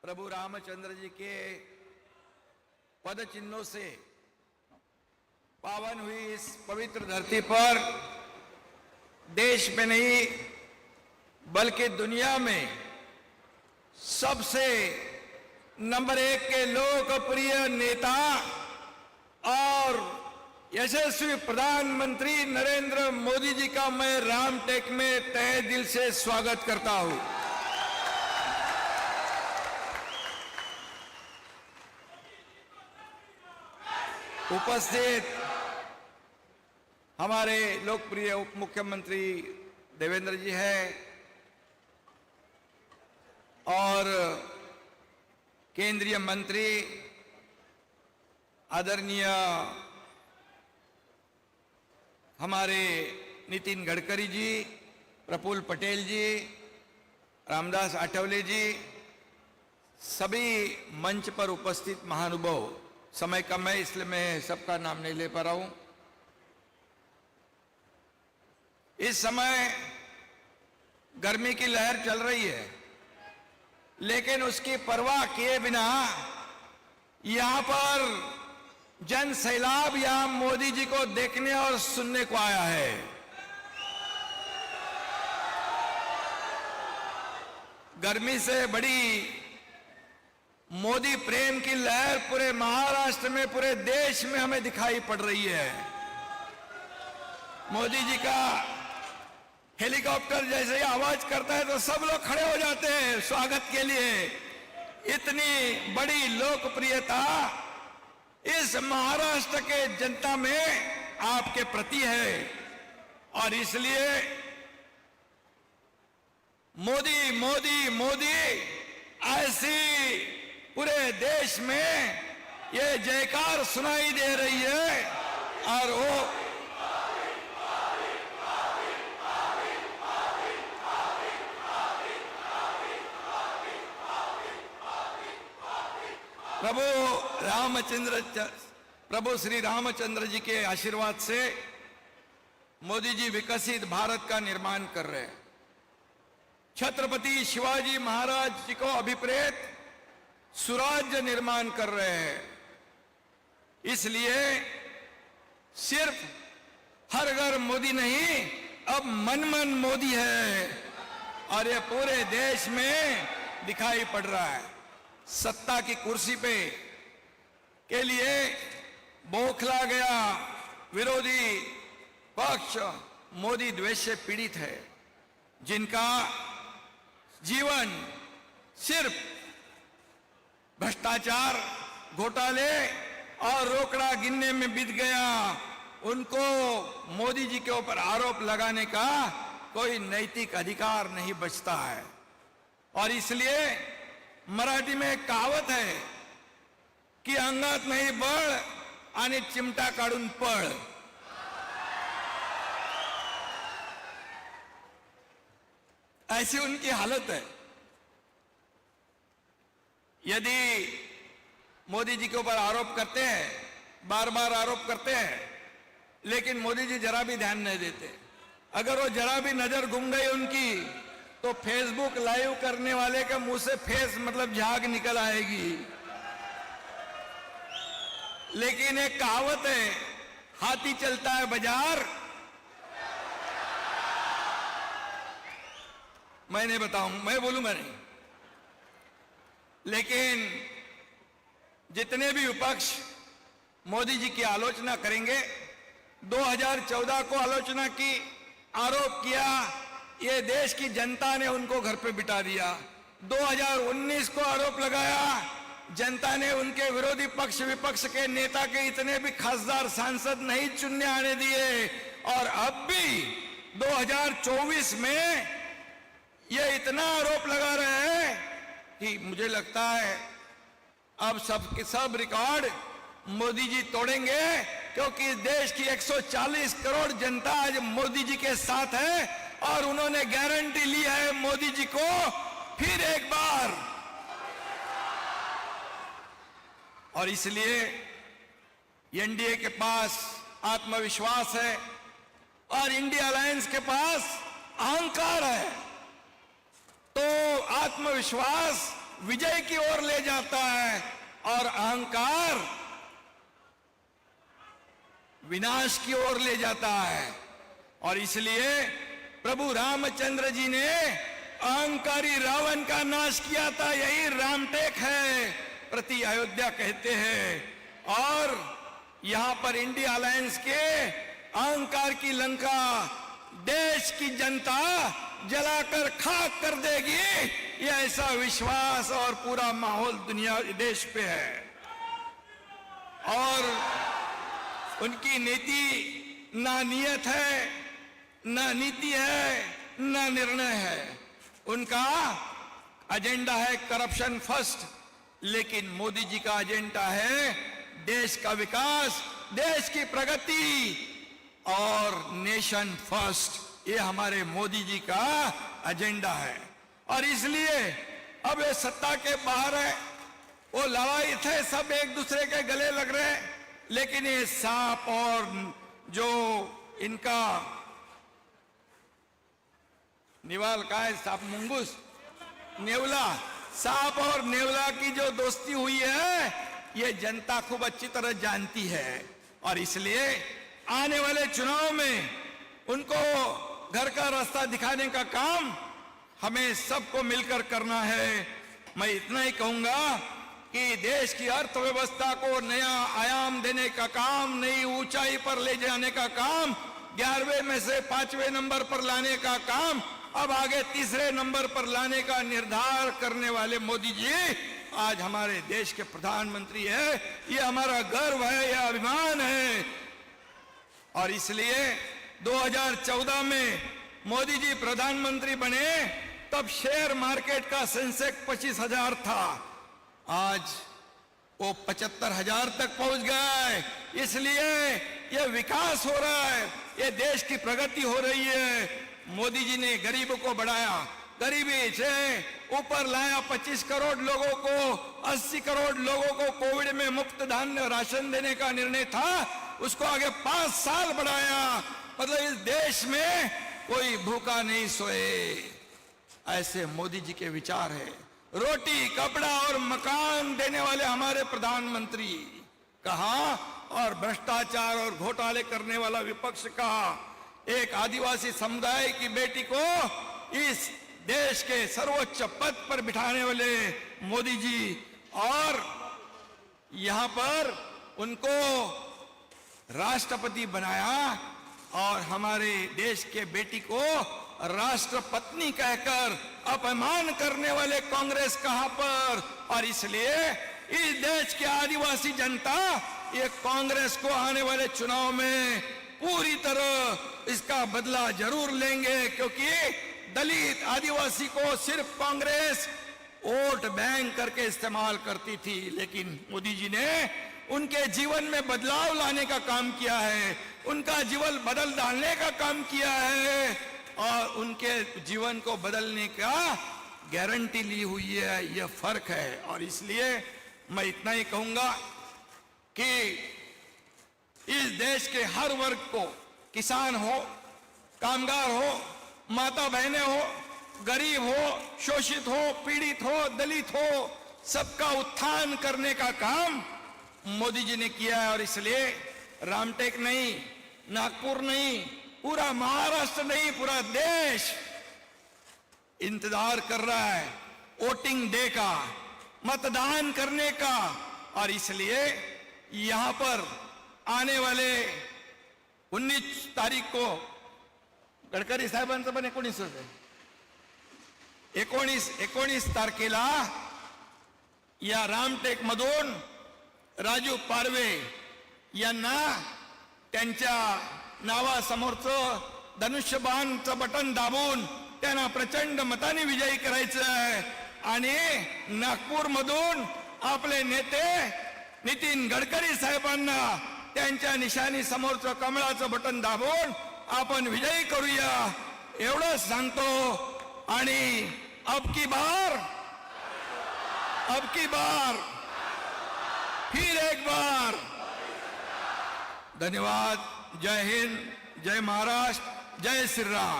प्रभु रामचंद्र जी के पद चिन्हों से पावन हुई इस पवित्र धरती पर देश में नहीं बल्कि दुनिया में सबसे नंबर 1 के लोकप्रिय नेता और यशस्वी प्रधानमंत्री नरेंद्र मोदी जी का मैं रामटेक में तहे दिल से स्वागत करता हूं। उपस्थित हमारे लोकप्रिय उप मुख्यमंत्री देवेंद्र जी हैं और केंद्रीय मंत्री आदरणीय हमारे नितिन गडकरी जी, प्रफुल्ल पटेल जी, रामदास आठवले जी, सभी मंच पर उपस्थित महानुभाव, समय कम है इसलिए मैं सबका नाम नहीं ले पा रहा हूं। इस समय गर्मी की लहर चल रही है, लेकिन उसकी परवाह किए बिना यहां पर जन सैलाब यहां मोदी जी को देखने और सुनने को आया है। गर्मी से बड़ी मोदी प्रेम की लहर पूरे महाराष्ट्र में, पूरे देश में हमें दिखाई पड़ रही है। मोदी जी का हेलीकॉप्टर जैसे ही आवाज करता है तो सब लोग खड़े हो जाते हैं स्वागत के लिए। इतनी बड़ी लोकप्रियता इस महाराष्ट्र के जनता में आपके प्रति है और इसलिए मोदी मोदी मोदी ऐसी पूरे देश में ये जयकार सुनाई दे रही है। और वो प्रभु श्री रामचंद्र जी के आशीर्वाद से मोदी जी विकसित भारत का निर्माण कर रहे हैं। छत्रपति शिवाजी महाराज जी को अभिप्रेत सुराज्य निर्माण कर रहे हैं। इसलिए सिर्फ हर घर मोदी नहीं, अब मन मन मोदी है और ये पूरे देश में दिखाई पड़ रहा है। सत्ता की कुर्सी पे के लिए बौखला गया विरोधी पक्ष मोदी द्वेष से पीड़ित है, जिनका जीवन सिर्फ भ्रष्टाचार, घोटाले और रोकड़ा गिनने में बीत गया। उनको मोदी जी के ऊपर आरोप लगाने का कोई नैतिक अधिकार नहीं बचता है। और इसलिए मराठी में एक कहावत है कि अंगात नाही बळ आणि चिमटा काढून पळ। ऐसी उनकी हालत है। यदि मोदी जी के ऊपर आरोप करते हैं, बार बार आरोप करते हैं, लेकिन मोदी जी जरा भी ध्यान नहीं देते। अगर वो जरा भी नजर घूम गई उनकी तो फेसबुक लाइव करने वाले के मुंह से फेस मतलब झाग निकल आएगी। लेकिन एक कहावत है, हाथी चलता है बाजार। मैं नहीं बताऊं, मैं बोलूंगा नहीं। लेकिन जितने भी विपक्ष मोदी जी की आलोचना करेंगे, 2014 को आलोचना की, आरोप किया, ये देश की जनता ने उनको घर पे बिठा दिया। 2019 को आरोप लगाया, जनता ने उनके विरोधी पक्ष विपक्ष के नेता के इतने भी खासदार सांसद नहीं चुनने आने दिए। और अब भी 2024 में ये इतना आरोप लगा रहे हैं कि मुझे लगता है अब सब रिकॉर्ड मोदी जी तोड़ेंगे, क्योंकि देश की 140 करोड़ जनता आज मोदी जी के साथ है और उन्होंने गारंटी ली है मोदी जी को फिर एक बार। और इसलिए एनडीए के पास आत्मविश्वास है और इंडिया अलायंस के पास अहंकार है। तो आत्मविश्वास विजय की ओर ले जाता है और अहंकार विनाश की ओर ले जाता है। और इसलिए प्रभु रामचंद्र जी ने अहंकारी रावण का नाश किया था, यही रामटेक है, प्रति अयोध्या कहते हैं। और यहां पर इंडिया अलायंस के अहंकार की लंका देश की जनता जलाकर खाक कर देगी, यह ऐसा विश्वास और पूरा माहौल दुनिया देश पे है। और उनकी नीति ना नियत है, ना नीति है, ना निर्णय है। उनका एजेंडा है करप्शन फर्स्ट, लेकिन मोदी जी का एजेंडा है देश का विकास, देश की प्रगति और नेशन फर्स्ट। ये हमारे मोदी जी का एजेंडा है। और इसलिए अब ये सत्ता के बाहर है, वो लड़ाई थे, सब एक दूसरे के गले लग रहे हैं, लेकिन ये सांप और जो इनका निवाल का है, सांप मुंगूस नेवला, सांप और नेवला की जो दोस्ती हुई है, ये जनता खूब अच्छी तरह जानती है। और इसलिए आने वाले चुनाव में उनको घर का रास्ता दिखाने का काम हमें सबको मिलकर करना है। मैं इतना ही कहूंगा कि देश की अर्थव्यवस्था को नया आयाम देने का काम, नई ऊंचाई पर ले जाने का काम, 11वें में से 5वें नंबर पर लाने का काम, अब आगे 3रे नंबर पर लाने का निर्धार करने वाले मोदी जी आज हमारे देश के प्रधानमंत्री है। ये हमारा गर्व है, यह अभिमान है। और इसलिए 2014 में मोदी जी प्रधानमंत्री बने तब शेयर मार्केट का सेंसेक्स 25,000 था, आज वो 75,000 तक पहुंच गया है। इसलिए ये विकास हो रहा है, ये देश की प्रगति हो रही है। मोदी जी ने गरीबों को बढ़ाया, गरीबी से ऊपर लाया, 25 करोड़ लोगों को, 80 करोड़ लोगों को कोविड में मुफ्त धान्य राशन देने का निर्णय था, उसको आगे 5 साल बढ़ाया। मतलब इस देश में कोई भूखा नहीं सोए, ऐसे मोदी जी के विचार है। रोटी, कपड़ा और मकान देने वाले हमारे प्रधानमंत्री कहा, और भ्रष्टाचार और घोटाले करने वाला विपक्ष कहा। एक आदिवासी समुदाय की बेटी को इस देश के सर्वोच्च पद पर बिठाने वाले मोदी जी, और यहां पर उनको राष्ट्रपति बनाया, और हमारे देश के बेटी को राष्ट्रपत्नी कहकर अपमान करने वाले कांग्रेस कहां पर। और इसलिए इस देश की आदिवासी जनता ये कांग्रेस को आने वाले चुनाव में पूरी तरह इसका बदला जरूर लेंगे, क्योंकि दलित आदिवासी को सिर्फ कांग्रेस वोट बैंक करके इस्तेमाल करती थी, लेकिन मोदी जी ने उनके जीवन में बदलाव लाने का काम किया है, उनका जीवन बदल डालने का काम किया है, और उनके जीवन को बदलने का गारंटी ली हुई है। यह फर्क है। और इसलिए मैं इतना ही कहूंगा कि इस देश के हर वर्ग को, किसान हो, कामगार हो, माता बहनें हो, गरीब हो, शोषित हो, पीड़ित हो, दलित हो, सबका उत्थान करने का काम मोदी जी ने किया है। और इसलिए रामटेक नहीं, नागपुर नहीं, पूरा महाराष्ट्र नहीं, पूरा देश इंतजार कर रहा है वोटिंग डे का, मतदान करने का। और इसलिए यहां पर आने वाले 19 तारीख को गडकरी साहेबांचं पण 19 तारखेला या रामटेक मधून राजू पारवे यांना त्यांच्या नावासमोरचं धनुष्यबाणचं बटन दाबून त्यांना प्रचंड मताने विजयी करायचं आहे। आणि नागपूर मधून आपले नेते नितीन गडकरी साहेबांना त्यांच्या निशाणी समोरचं कमळाचं बटन दाबून आपण विजयी करूया, एवढंच सांगतो। आणि अब की बार फिर एक बार धन्यवाद। जय हिंद, जय महाराष्ट्र, जय श्री राम।